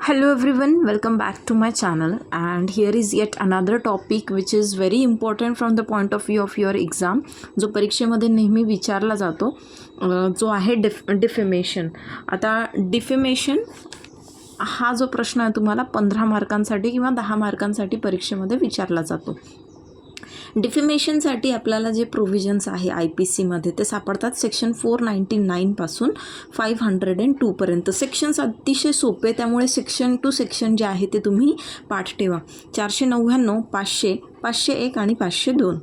Hello everyone, welcome back to my channel, and here is yet another topic which is very important from the point of view of your exam. जो परीक्षेमध्ये नेहमी विचारला जातो जो आहे defamation. आता defamation हा जो प्रश्न आहे तुम्हाला 15 मार्कांसाठी किंवा 10 मार्कांसाठी परीक्षेमध्ये विचारला जातो. डिफेमेशनसाठी आपल्याला जे प्रोव्हिजन्स आहे IPCमध्ये ते सापडतात सेक्शन 499 पासून 502 पर्यंत. सेक्शन्स अतिशय सोपे, त्यामुळे सेक्शन टू सेक्शन जे आहे ते तुम्ही पाठ ठेवा. 499, 500, 501 आणि 502.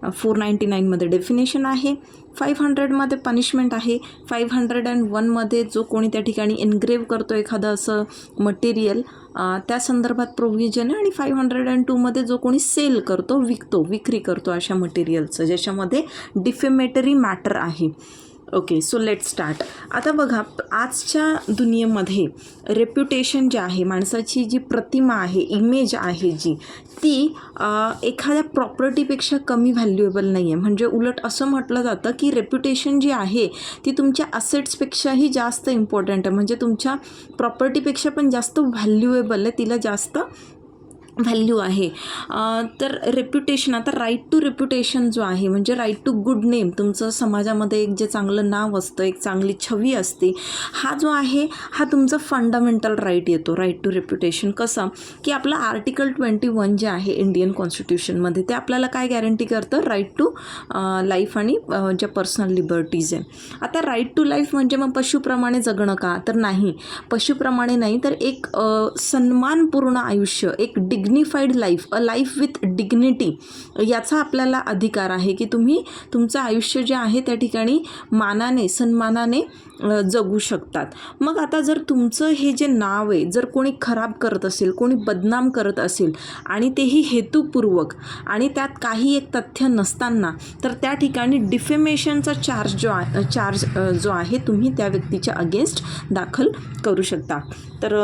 499मध्ये डेफिनेशन आहे, 500मध्ये पनिशमेंट आहे, 501मध्ये जो कोणी त्या ठिकाणी एनग्रेव्ह करतो एखादं असं मटेरियल त्या संदर्भात प्रोव्हिजन आहे, आणि 502मध्ये जो कोणी सेल करतो, विक्री करतो अशा मटेरियलचं ज्याच्यामध्ये डिफेमेटरी मॅटर आहे. Okay, so let start. आता बघा, आजच्या दुनियेमध्ये रेप्युटेशन जे आहे, माणसाची जी प्रतिमा आहे, इमेज आहे जी, ती एखाद्या प्रॉपर्टीपेक्षा कमी व्हॅल्युएबल नाही आहे. म्हणजे उलट असं म्हटलं जातं की रेप्युटेशन जी आहे ती तुमच्या असेट्सपेक्षाही जास्त इम्पॉर्टंट आहे. म्हणजे तुमच्या प्रॉपर्टीपेक्षा पण जास्त व्हॅल्युएबल आहे, तिला जास्त व्हॅल्यू आहे. तर रेप्युटेशन, आता राईट टू रेप्युटेशन जो आहे, म्हणजे राईट टू गुड नेम, तुमचं समाजामध्ये एक जे चांगलं नाव असतं, एक चांगली छवी असते, हा जो आहे हा तुमचा फंडामेंटल राईट येतो. राईट टू रेप्युटेशन कसं की आपलं आर्टिकल 21 जे आहे इंडियन कॉन्स्टिट्यूशनमध्ये, ते आपल्याला काय गॅरंटी करतं, राईट टू लाईफ आणि ज्या पर्सनल लिबर्टीज आहे. आता राईट टू लाईफ म्हणजे मग पशुप्रमाणे जगणं का, तर नाही, पशुप्रमाणे नाही, तर एक सन्मानपूर्ण आयुष्य, एक dignified life, a life with dignity, याचा आपल्याला अधिकार आहे की तुम्ही तुमचं आयुष्य जे आहे त्या ठिकाणी मानाने, सन्मानाने जगू शकतात. मग आता जर तुमचं हे जे नाव आहे जर कोणी खराब करत असेल, कोणी बदनाम करत असेल, आणि तेही हेतुपूर्वक, आणि त्यात काही एक तथ्य नसताना, तर त्या ठिकाणी डिफेमेशनचा चार्ज जो आहे तुम्ही त्या व्यक्तीच्या अगेन्स्ट दाखल करू शकता. तर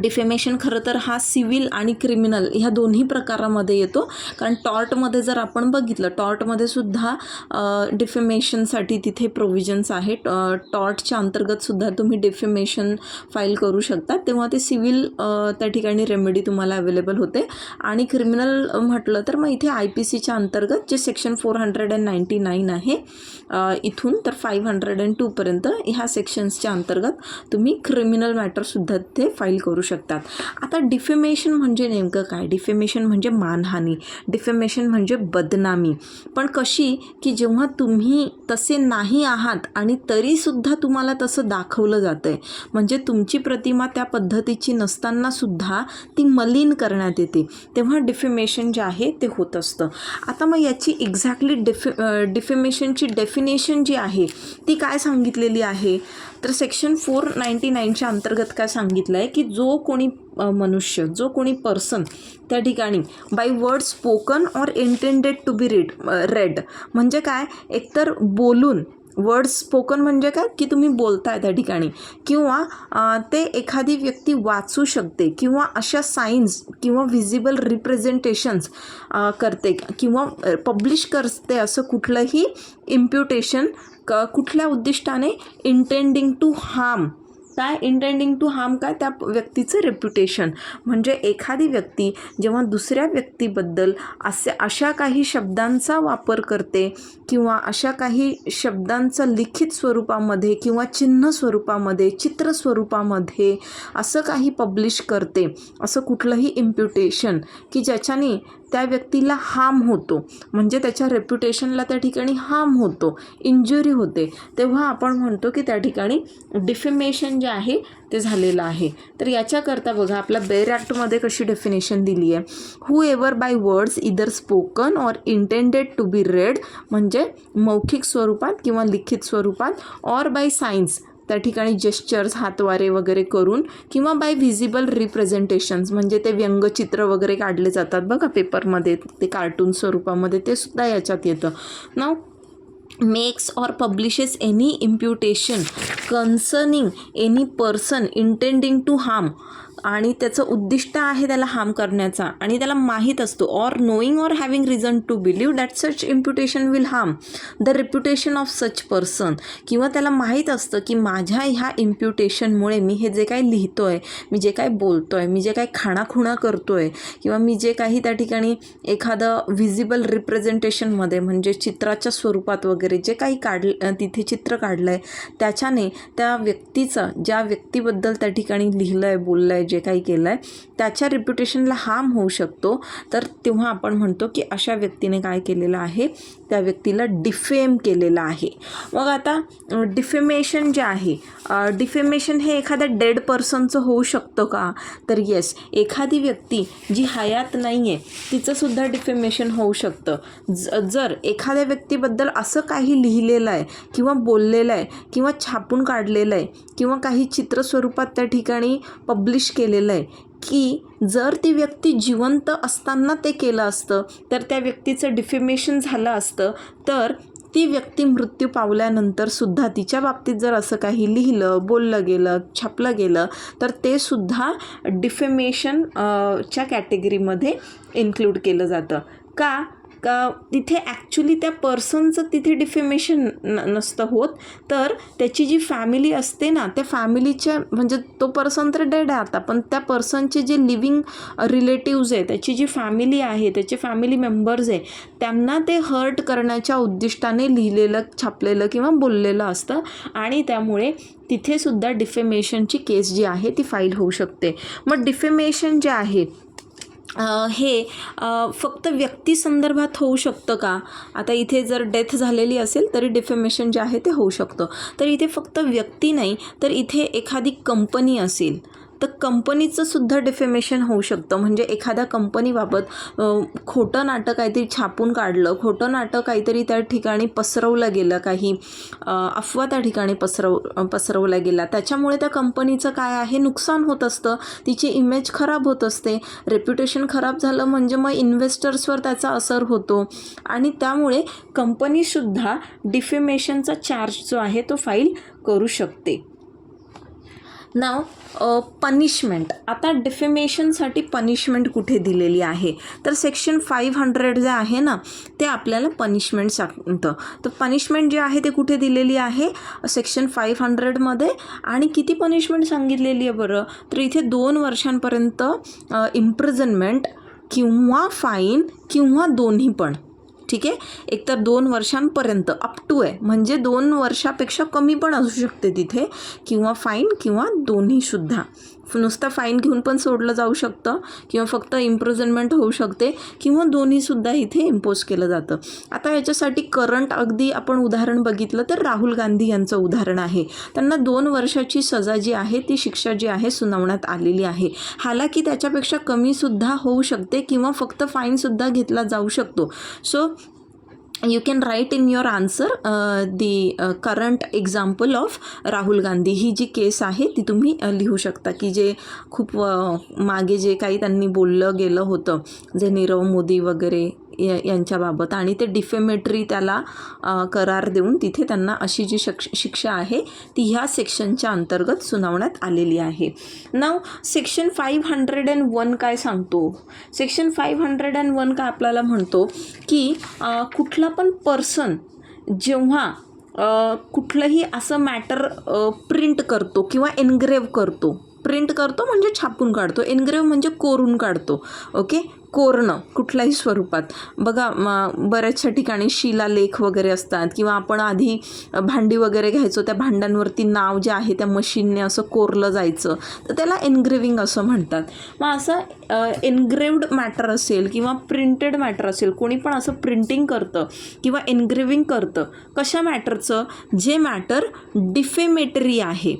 डिफेमेशन खरं तर हा सिव्हिल आणि क्रिमिनल ह्या दोन्ही प्रकारामध्ये येतो. कारण टॉर्टमध्ये जर आपण बघितलं, टॉर्टमध्ये सुद्धा डिफेमेशनसाठी तिथे प्रोव्हिजन्स आहे. टॉर्टच्या अंतर्गतसुद्धा तुम्ही डिफेमेशन फाईल करू शकता, तेव्हा ते सिव्हिल त्या ठिकाणी रेमेडी तुम्हाला अवेलेबल होते. आणि क्रिमिनल म्हटलं तर मग इथे IPCच्या अंतर्गत जे सेक्शन 499 आहे इथून तर 502 पर्यंत ह्या सेक्शन्सच्या अंतर्गत तुम्ही क्रिमिनल मॅटरसुद्धा ते फाईल करू शकतात. आता डिफेमेशन म्हणजे नेमकं काय? डिफेमेशन म्हणजे मानहानी, डिफेमेशन म्हणजे बदनामी. पण कशी की जेव्हा तुम्ही तसे नाही आहात आणि तरीसुद्धा तुम्हाला तसं दाखवलं जातं आहे, म्हणजे तुमची प्रतिमा त्या पद्धतीची नसतानासुद्धा ती मलिन करण्यात येते, तेव्हा डिफेमेशन जे आहे ते होत असतं. आता मग याची एक्झॅक्टली डिफेमेशनची डेफिनेशन जी आहे ती काय सांगितलेली आहे, तर सेक्शन 499च्या अंतर्गत काय सांगितलं आहे की जो कोणी मनुष्य, जो कोणी पर्सन त्या ठिकाणी by word spoken or intended to be read, म्हणजे काय, एकतर बोलून, वर्ड स्पोकन म्हणजे काय की तुम्ही बोलताय त्या ठिकाणी, किंवा ते एखादी व्यक्ती वाचू शकते, किंवा अशा साईन्स किंवा व्हिजिबल रिप्रेझेंटेशन्स करते किंवा पब्लिश करते, असं कुठलंही इम्प्युटेशन कुठल्या उद्दिष्टाने, इंटेंडिंग टू हार्म. काय इंटेंडिंग टू हार्म, काय त्या व्यक्तीचं रेप्युटेशन. म्हणजे एखादी व्यक्ती जेव्हा दुसऱ्या व्यक्तीबद्दल अशा काही शब्दांचा वापर करते, किंवा अशा काही शब्दांचं लिखित स्वरूपामध्ये किंवा चिन्ह स्वरूपामध्ये, चित्र स्वरूपामध्ये असं काही पब्लिश करते, असं कुठलंही इम्प्युटेशन की ज्याच्याने त्या व्यक्तीला हार्म होतो, म्हणजे त्याच्या रेप्युटेशनला त्या ठिकाणी हार्म होतो, इंजुरी होते, तेव्हा आपण म्हणतो की त्या ठिकाणी डिफेमेशन जे आहे ते झालेलं आहे. तर याच्याकरता बघा, आपल्या बेअर ॲक्टमध्ये कशी डेफिनेशन दिली आहे, whoever by words either spoken or intended to be read, म्हणजे मौखिक स्वरूपात किंवा लिखित स्वरूपात, ऑर बाय सायन्स, त्या ठिकाणी जेस्चर्स, हातवारे वगैरे करून, किंवा बाय व्हिजिबल रिप्रेझेंटेशन्स, म्हणजे ते व्यंगचित्र वगैरे काढले जातात बघा पेपरमध्ये, ते कार्टून स्वरूपामध्ये, ते सुद्धा याच्यात येतं ना. makes or publishes any imputation concerning any person intending to harm, आणि त्याचं उद्दिष्ट आहे त्याला हार्म करण्याचा, आणि त्याला माहीत असतो or knowing or having reason to believe that such imputation will harm the reputation of such person, किंवा त्याला माहीत असतं की माझ्या ह्या इम्प्युटेशनमुळे मी हे जे काही लिहितो आहे, मी जे काही बोलतो आहे, मी जे काही खाणाखुणा करतो आहे, किंवा मी जे काही त्या ठिकाणी एखादं व्हिजिबल रिप्रेझेंटेशनमध्ये म्हणजे चित्राच्या स्वरूपात वगैरे जे काही तिथे चित्र काढलं आहे त्याच्याने त्या व्यक्तीचं, ज्या व्यक्तीबद्दल त्या ठिकाणी लिहिलं आहे, बोललं आहे, जे काही केलं आहे त्याच्या रेप्युटेशनला हार्म होऊ शकतो. तर तेव्हा आपण म्हणतो की अशा व्यक्तीने काय केलेलं आहे, त्या व्यक्तीला डिफेम केलेलं आहे. मग आता डिफेमेशन जे आहे, डिफेमेशन हे एखाद्या डेड पर्सनचं होऊ शकतं का? तर येस, एखादी व्यक्ती जी हयात नाही आहे तिचंसुद्धा डिफेमेशन होऊ शकतं. जर एखाद्या व्यक्तीबद्दल असं काही लिहिलेलं आहे किंवा बोललेलं आहे किंवा छापून काढलेलं आहे किंवा काही चित्रस्वरूपात त्या ठिकाणी पब्लिश केलेलं आहे की जर ती व्यक्ती जिवंत असताना ते केलं असतं तर त्या व्यक्तीचं डिफेमेशन झालं असतं, तर ती व्यक्ती मृत्यू पावल्यानंतर सुद्धा तिच्या बाबतीत जर असं काही लिहिलं, बोललं गेलं, छापलं गेलं तर ते सुद्धा डिफेमेशन च्या कॅटेगरीमध्ये इन्क्लूड केलं जातं. का तिथे ॲक्च्युली त्या पर्सनचं तिथे डिफेमेशन नसतं होत, तर त्याची जी फॅमिली असते ना, त्या फॅमिलीच्या म्हणजे तो पर्सन तर डेड आहे आता, पण त्या पर्सनचे जे लिव्हिंग रिलेटिव्ज आहे, त्याची जी फॅमिली आहे, त्याचे फॅमिली मेंबर्स आहे, त्यांना ते हर्ट करण्याच्या उद्दिष्टाने लिहिलेलं, छापलेलं किंवा बोललेलं असतं, आणि त्यामुळे तिथेसुद्धा डिफेमेशनची केस जी आहे ती फाईल होऊ शकते. मग डिफेमेशन जे आहे हे फक्त व्यक्ती संदर्भात होऊ शकतं का? आता इथे जर डेथ झालेली असेल तरी डिफेमेशन जे आहे ते होऊ शकतं. तर इथे फक्त व्यक्ती नाही, तर इथे एखादी कंपनी असेल तर कंपनीचं सुद्धा डिफेमेशन होऊ शकतं. म्हणजे एखाद्या कंपनीबाबत खोटं नाटं काहीतरी छापून काढलं, खोटं नाटं काहीतरी त्या ठिकाणी पसरवलं गेलं, काही अफवा त्या ठिकाणी पसरवल्या गेला, त्याच्यामुळे त्या कंपनीचं काय आहे, नुकसान होत असतं, तिची इमेज खराब होत असते. रेप्युटेशन खराब झालं म्हणजे मग इन्व्हेस्टर्सवर त्याचा असर होतो, आणि त्यामुळे कंपनीसुद्धा डिफेमेशनचा चार्ज जो आहे तो फाईल करू शकते. नाव पनिशमेंट. आता डिफेमेशनसाठी पनिशमेंट कुठे दिलेली आहे, तर सेक्शन 500 जे आहे ना ते आपल्याला पनिशमेंट सांगतं. तर पनिशमेंट जे आहे ते कुठे दिलेली आहे, सेक्शन 500मध्ये. आणि किती पनिशमेंट सांगितलेली आहे बरं, तर इथे 2 वर्षांपर्यंत इम्प्रिझनमेंट किंवा फाईन किंवा दोन्ही पण. ठीक आहे, एकतर 2 वर्षांपर्यंत अप टू आहे, म्हणजे 2 वर्षापेक्षा कमी पण असू शकते तिथे, किंवा फाईन किंवा दोन्हीसुद्धा. नुसतं फाईन घेऊन पण सोडलं जाऊ शकतं, किंवा फक्त इम्प्रिझनमेंट होऊ शकते, किंवा दोन्हीसुद्धा इथे इम्पोज केलं जातं. आता याच्यासाठी करंट अगदी आपण उदाहरण बघितलं तर राहुल गांधी यांचं उदाहरण आहे. त्यांना 2 वर्षाची सजा जी आहे ती शिक्षा जी आहे सुनावण्यात आलेली आहे. हालाकी त्याच्यापेक्षा कमीसुद्धा होऊ शकते, किंवा फक्त फाईनसुद्धा घेतला जाऊ शकतो. So you can write in your answer the current example of Rahul Gandhi. ही जी केस आहे ती तुम्ही लिहू शकता, की जे खूप मागे जे काही त्यांनी बोललं गेलं होतं, जे नीरव मोदी वगैरे यांच्याबाबत, आणि ते डिफेमेटरी त्याला करार देऊन तिथे त्यांना अशी जी शिक्षा आहे ती ह्या सेक्शनच्या अंतर्गत सुनावण्यात आलेली आहे. नाव सेक्शन 501 काय सांगतो, सेक्शन 501 काय आपल्याला म्हणतो की कुठला पण पर्सन जेव्हा कुठलंही असं मॅटर प्रिंट करतो किंवा एनग्रेव्ह करतो, प्रिंट करतो म्हणजे छापून काढतो, एनग्रेव्ह म्हणजे कोरून काढतो, ओके, कोरणं कुठल्याही स्वरूपात. बघा बऱ्याचशा ठिकाणी शिलालेख वगैरे असतात, किंवा आपण आधी भांडी वगैरे घ्यायचो, त्या भांड्यांवरती नाव जे आहे त्या मशीनने असं कोरलं जायचं, तर त्याला एनग्रेविंग असं म्हणतात. मग असं एनग्रेव्ड मॅटर असेल किंवा प्रिंटेड मॅटर असेल, कोणी पण असं प्रिंटिंग करतं किंवा एनग्रेविंग करतं, कशा मॅटरचं, जे मॅटर डिफेमेटरी आहे,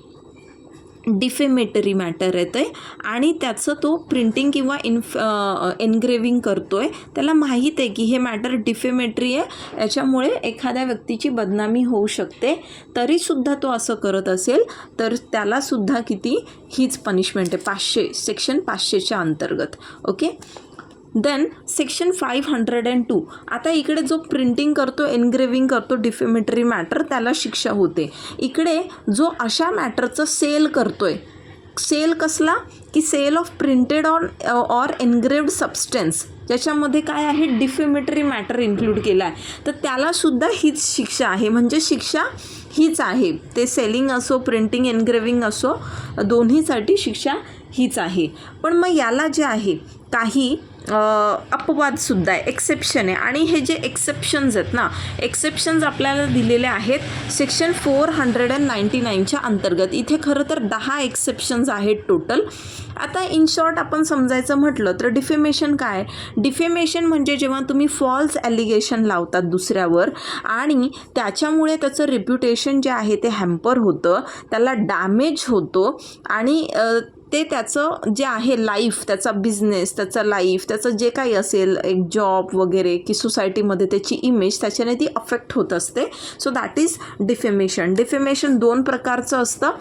डिफेमेटरी मॅटर येतं आहे, आणि त्याचं तो प्रिंटिंग किंवा एनग्रेविंग करतो आहे, त्याला माहीत आहे की हे मॅटर डिफेमेटरी आहे, याच्यामुळे एखाद्या व्यक्तीची बदनामी होऊ शकते, तरीसुद्धा तो असं करत असेल तर त्यालासुद्धा किती हीच पनिशमेंट आहे, 500 सेक्शन 500च्या अंतर्गत. ओके, देन सेक्शन 502, आता इकडे जो प्रिंटिंग करतो, एनग्रेविंग करतो डिफेमेटरी मॅटर, त्याला शिक्षा होते. इकडे जो अशा मॅटरचं सेल करतोय, सेल कसला की sale of printed or engraved substance, ज्याच्यामध्ये काय आहे डिफेमेटरी मॅटर इन्क्लूड केला आहे, तर त्यालासुद्धा हीच शिक्षा आहे. म्हणजे शिक्षा हीच आहे. ते सेलिंग असो, प्रिंटिंग, एनग्रेविंग असो, दोन्हीसाठी शिक्षा हीच आहे. पण मग याला जे आहे काही अपवादसुद्धा आहे, एक्सेप्शन आहे. आणि हे जे एक्सेप्शन्स आहेत ना, एक्सेप्शन्स आपल्याला दिलेले आहेत सेक्शन 499च्या अंतर्गत. इथे खरं तर 10 एक्सेप्शन्स आहेत टोटल. आता इन शॉर्ट आपण समजायचं म्हटलं तर डिफेमेशन काय, डिफेमेशन म्हणजे जेव्हा तुम्ही फॉल्स ॲलिगेशन लावतात दुसऱ्यावर आणि त्याच्यामुळे त्याचं रेप्युटेशन जे आहे ते हॅम्पर होतं, त्याला डॅमेज होतो आणि ते त्याचं जे आहे लाईफ, त्याचा बिझनेस, त्याचं लाईफ, त्याचं जे काही असेल एक जॉब वगैरे की सोसायटीमध्ये त्याची इमेज, त्याच्याने ती अफेक्ट होत असते. So that is defamation. Defamation 2 प्रकारचं असतं.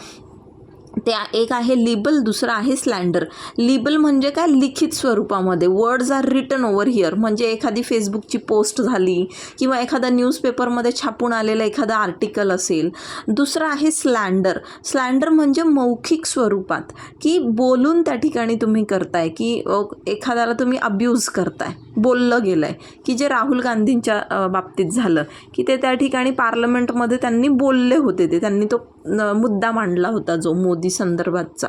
त्या एक आहे लिबल, दुसरं आहे स्लँडर. लिबल म्हणजे काय, लिखित स्वरूपामध्ये, words are written over here, म्हणजे एखादी फेसबुकची पोस्ट झाली किंवा एखादा न्यूजपेपरमध्ये छापून आलेलं एखादा आर्टिकल असेल. दुसरं आहे स्लँडर. स्लँडर म्हणजे मौखिक स्वरूपात, की बोलून त्या ठिकाणी तुम्ही करताय, की एखाद्याला तुम्ही अब्यूज करताय, बोललं गेलं आहे, की जे राहुल गांधींच्या बाबतीत झालं की ते त्या ठिकाणी पार्लमेंटमध्ये त्यांनी बोलले होते, ते त्यांनी तो मुद्दा मांडला होता जो मोदी संदर्भातचा.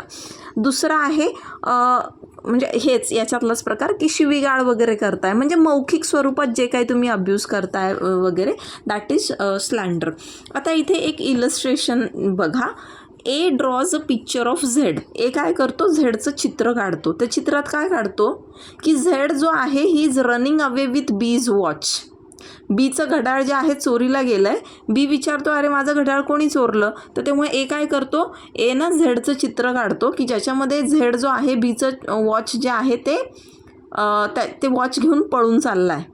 दुसरा आहे म्हणजे हेच याच्यातलाच प्रकार की शिवीगाळ वगैरे करताय, म्हणजे मौखिक स्वरूपात जे काही तुम्ही अब्यूज करताय वगैरे, दॅट इज स्लँडर. आता इथे एक इलस्ट्रेशन बघा. A draws a picture of Z. A काय करतो, झेडचं चित्र काढतो. त्या चित्रात काय काढतो की झेड जो आहे he is running away with बीज वॉच. बीचं घड्याळ जे आहे चोरीला गेलं आहे. बी विचारतो अरे माझं घड्याळ कोणी चोरलं, तर तेव्हा ए काय करतो, ए ना झेडचं चित्र काढतो की ज्याच्यामध्ये झेड जो आहे बीचं वॉच जे आहे ते वॉच घेऊन पळून चालला आहे.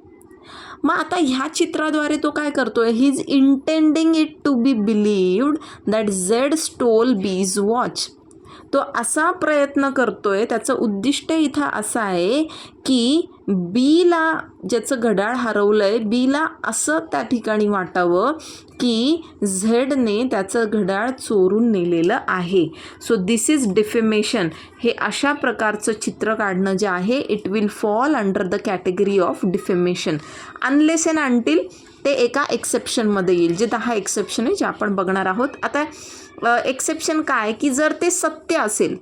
मग आता ह्या चित्राद्वारे तो काय करतोय, he is intending it to be believed that Z stole B's watch. तो असा प्रयत्न करतोय, त्याचं उद्दिष्ट इथं असं आहे की बीला, ज्याचं घड्याळ हरवलं आहे, बीला असं त्या ठिकाणी वाटावं की झेडने त्याचं घड्याळ चोरून नेलेलं आहे. So this is defamation. हे अशा प्रकारचं चित्र काढणं जे आहे it will fall under the category of defamation unless and until ते एका एक्सेप्शनमध्ये येईल, जे 10 एक्सेप्शन आहे जे आपण बघणार आहोत. आता एक्सेप्शन काय की जर ते सत्य असेल,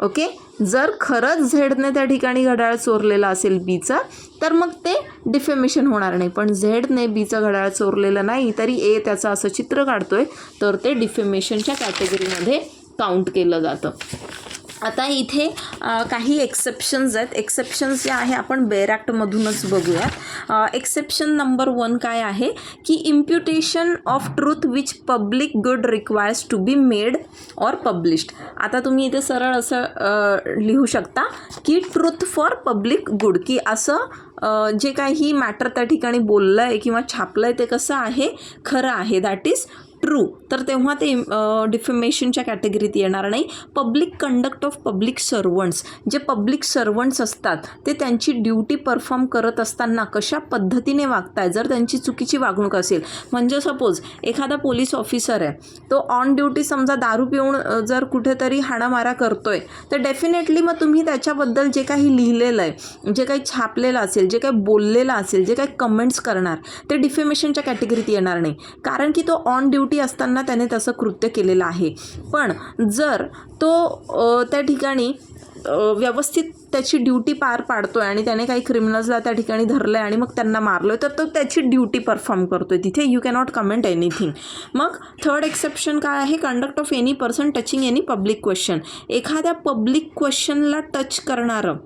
ओके, जर खरंच झेडने त्या ठिकाणी घड्याळ चोरलेलं असेल बीचं, तर मग ते डिफेमेशन होणार नाही. पण झेडने बीचं घड्याळ चोरलेलं नाही तरी ए त्याचं असं चित्र काढतोय, तर ते डिफेमेशनच्या कॅटेगरीमध्ये काउंट केलं जातं. आता इथे काही एक्सेप्शन्स आहेत. एक्सेप्शन्स जे आहे आपण बेअर ॲक्टमधूनच बघूयात. एक्सेप्शन नंबर 1 काय आहे की imputation of truth which public good requires to be made or published. आता तुम्ही इथे सरळ असं लिहू शकता की ट्रूथ फॉर पब्लिक गुड, की असं जे काही मॅटर त्या ठिकाणी बोललं आहे किंवा छापलं आहे ते कसं आहे, खरं आहे, दॅट इज ट्रू. तर तेव्हा ते डिफेमेशनच्या कॅटेगरीत येणार नाही. Public conduct of public servants, जे पब्लिक सर्वंट्स असतात ते त्यांची ड्युटी परफॉर्म करत असताना कशा पद्धतीने वागताय, जर त्यांची चुकीची वागणूक असेल, म्हणजे सपोज एखादा पोलीस ऑफिसर आहे, तो ऑन ड्युटी समजा दारू पिऊन जर कुठेतरी हाणामारा करतोय, तर डेफिनेटली मग तुम्ही त्याच्याबद्दल जे काही लिहिलेलं आहे, जे काही छापलेलं असेल, जे काही बोललेलं असेल, जे काही कमेंट्स करणार, ते डिफेमेशनच्या कॅटेगरीत येणार नाही, कारण की तो ऑन ड्युटी असताना त्याने तसं कृत्य केलेलं आहे. पण जर तो त्या ठिकाणी व्यवस्थित त्याची ड्युटी पार पाडतोय आणि त्याने काही क्रिमिनल्सला त्या ठिकाणी धरलं आहे आणि मग त्यांना मारलोय, तर तो त्याची ड्युटी परफॉर्म करतोय, तिथे यू कॅनॉट कमेंट एनिथिंग. मग थर्ड एक्सेप्शन काय आहे, conduct of any person touching any public question. एखाद्या पब्लिक क्वेश्चनला टच करणारं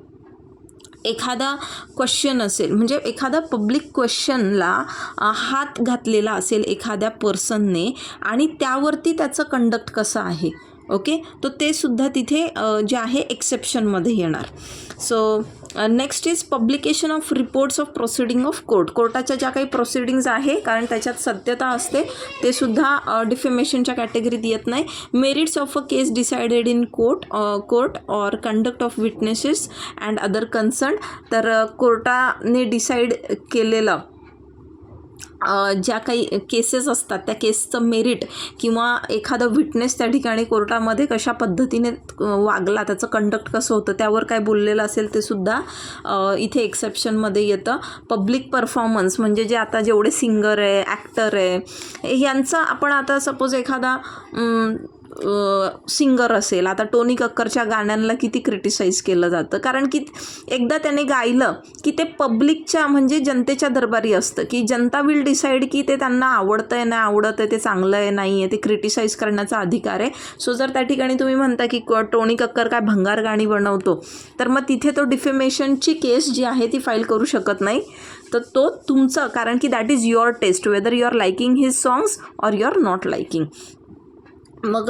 एखादा क्वेश्चन असेल, म्हणजे एखादा पब्लिक क्वेश्चनला हात घातलेला असेल एखाद्या पर्सनने आणि त्यावरती त्याचं कंडक्ट कसं आहे, ओके, तर ते सुद्धा तिथे जे आहे एक्सेप्शनमध्ये येणार. So next is publication of reports of proceeding of court. कोर्टाच्या ज्या काही प्रोसिडिंग्ज आहे, कारण त्याच्यात सत्यता असते, ते सुद्धा डिफेमेशनच्या कॅटेगरीत येत नाही. Merits of a case decided in court or conduct of witnesses and other concern. तर कोर्टाने डिसाईड केलेलं ज्या काही केसेस असतात त्या केसचं मेरिट किंवा एखादा विटनेस त्या ठिकाणी कोर्टामध्ये कशा पद्धतीने वागला, त्याचं कंडक्ट कसं होतं, त्यावर काय बोललेलं असेल ते सुद्धा इथे एक्सेप्शनमध्ये येतं. पब्लिक परफॉर्मन्स म्हणजे जे आता जेवढे सिंगर आहे, ॲक्टर आहे, यांचा आपण आता सपोज एखादा सिंगर असेल, आता टोनी कक्करच्या गाण्यांना किती क्रिटिसाइज केलं जातं, कारण की एकदा त्याने गायलं की ते पब्लिकच्या म्हणजे जनतेच्या दरबारी असतं, की जनता विल डिसाईड की ते त्यांना आवडतं आहे, नाही आवडत आहे, ते चांगलं आहे, नाही आहे, ते क्रिटिसाइज करण्याचा अधिकार आहे. सो जर त्या ठिकाणी तुम्ही म्हणता की टोनी कक्कर काय भंगार गाणी बनवतो, तर मग तिथे तो डिफेमेशनची केस जी आहे ती फाईल करू शकत नाही. तर तो तुमचं, कारण की that is your taste, whether you are liking his songs or you are not liking. मग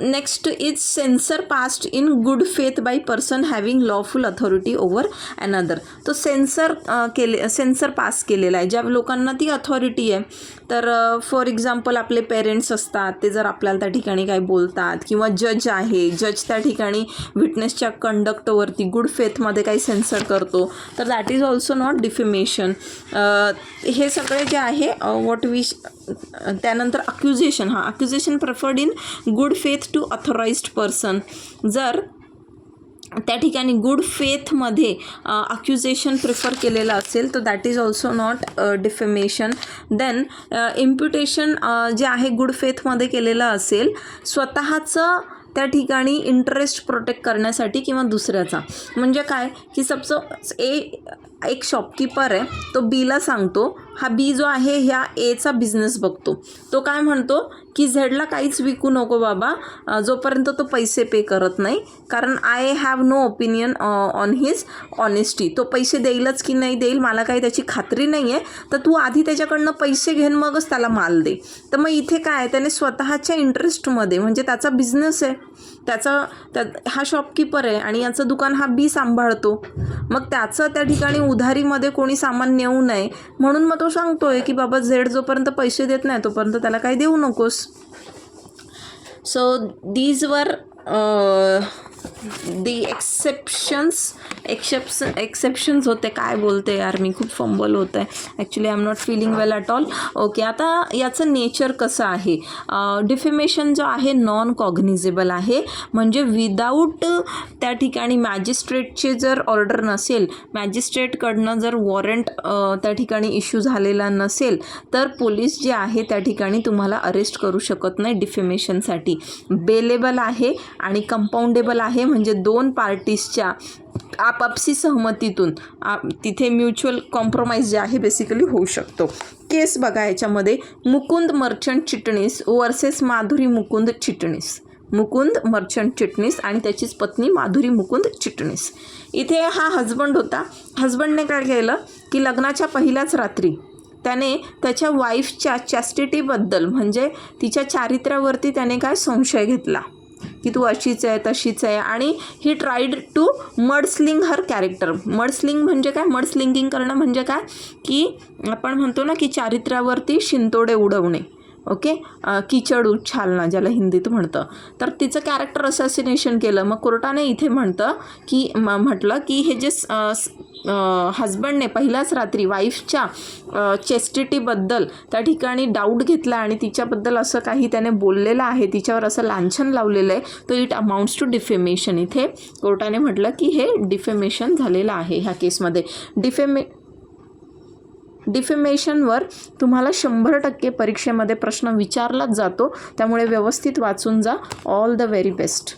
next is censure passed in good faith by person having lawful authority over another. तो सेन्सर पास केलेला आहे ज्या लोकांना ती authority आहे. तर for example आपले पेरेंट्स असतात, ते जर आपल्याला त्या ठिकाणी काय बोलतात, किंवा जज आहे, जज त्या ठिकाणी विटनेसच्या कंडक्टवरती गुड फेथमध्ये काही सेन्सर करतो, तर that is also not defamation. हे सगळे जे आहे व्हॉट विश. त्यानंतर accusation. Accusation preferred in good faith to authorized person. जर त्या ठिकाणी गुड फेथमध्ये अक्युजेशन प्रिफर केलेलं असेल तर that is also not defamation. Then imputation जे आहे गुड फेथमध्ये केलेलं असेल स्वतःचं त्या ठिकाणी इंटरेस्ट प्रोटेक्ट करण्यासाठी किंवा दुसऱ्याचा. म्हणजे काय की सपोज एक शॉपकीपर आहे, तो बीला सांगतो, हा बी जो आहे ह्या एचा बिझनेस बघतो, तो काय म्हणतो की झेडला काहीच विकू नको बाबा जोपर्यंत तो पैसे पे करत नाही, कारण I have no opinion on his honesty. तो पैसे देईलच की नाही देईल मला काही त्याची खात्री नाही आहे, तर तू आधी त्याच्याकडनं पैसे घेऊन मगच त्याला माल दे. तर मग इथे काय, त्याने स्वतःच्या इंटरेस्टमध्ये, म्हणजे त्याचा बिझनेस आहे, हा शॉपकीपर आहे आणि याचं दुकान हा बी सांभाळतो, मग त्याचं त्या ठिकाणी उधारीमध्ये कोणी सामान नेऊ नये म्हणून मग तो सांगतोय की बाबा झेड जोपर्यंत पैसे देत नाही तोपर्यंत त्याला काही देऊ नकोस. So these were the exceptions होते. काय बोलते यार मी, खूप फंबल होत आहे actually, I am not feeling well at all. Okay, आता याचं नेचर कसं आहे. डिफेमेशन जो आहे नॉन कॉग्निझेबल आहे, म्हणजे विदाऊट त्या ठिकाणी मॅजिस्ट्रेटचे जर ऑर्डर नसेल, मॅजिस्ट्रेटकडनं जर वॉरंट त्या ठिकाणी इश्यू झालेला नसेल, तर पोलीस जे आहे त्या ठिकाणी तुम्हाला अरेस्ट करू शकत नाही डिफेमेशनसाठी. बेलेबल आहे आणि कंपाऊंडेबल आहे, म्हणजे दोन पार्टीजच्या आपापसी सहमतीतून तिथे म्युच्युअल कॉम्प्रोमाइज जे आहे बेसिकली होऊ शकतो. केस बघा याच्यामध्ये, मुकुंद मर्चंट चिटणीस वर्सेस माधुरी मुकुंद चिटणीस. मुकुंद मर्चंट चिटणीस आणि त्याचीच पत्नी माधुरी मुकुंद चिटणीस. इथे हा हजबंड होता. हजबंडने काय केलं की लग्नाच्या पहिल्याच रात्री त्याने त्याच्या वाईफच्या चॅस्टिटीबद्दल, म्हणजे तिच्या चारित्र्यावरती त्याने काय संशय घेतला की तू अशीच आहे तशीच आहे, आणि he tried to mudsling her character. Mudsling म्हणजे काय, मडस्लिंगिंग करणं म्हणजे काय की आपण म्हणतो ना की चारित्र्यावरती शिंतोडे उडवणे. ओके, किचड उच्छालना ज्याला हिंदीत म्हणतं. तर तिचं कॅरेक्टर असॅसिनेशन केलं. मग कोर्टाने इथे म्हटलं की हे जे हजबंडने पहिल्याच रात्री वाईफच्या चेस्टिटीबद्दल त्या ठिकाणी डाऊट घेतला आणि तिच्याबद्दल असं काही त्याने बोललेलं आहे, तिच्यावर असं लांछन लावलेलं आहे, तो इट अमाउंट्स टू डिफेमेशन. इथे कोर्टाने म्हटलं की हे डिफेमेशन झालेलं आहे ह्या केसमध्ये. डिफेमेशनवर तुम्हाला 100% परीक्षेमध्ये प्रश्न विचारलाच जातो, त्यामुळे व्यवस्थित वाचून जा. All the very best.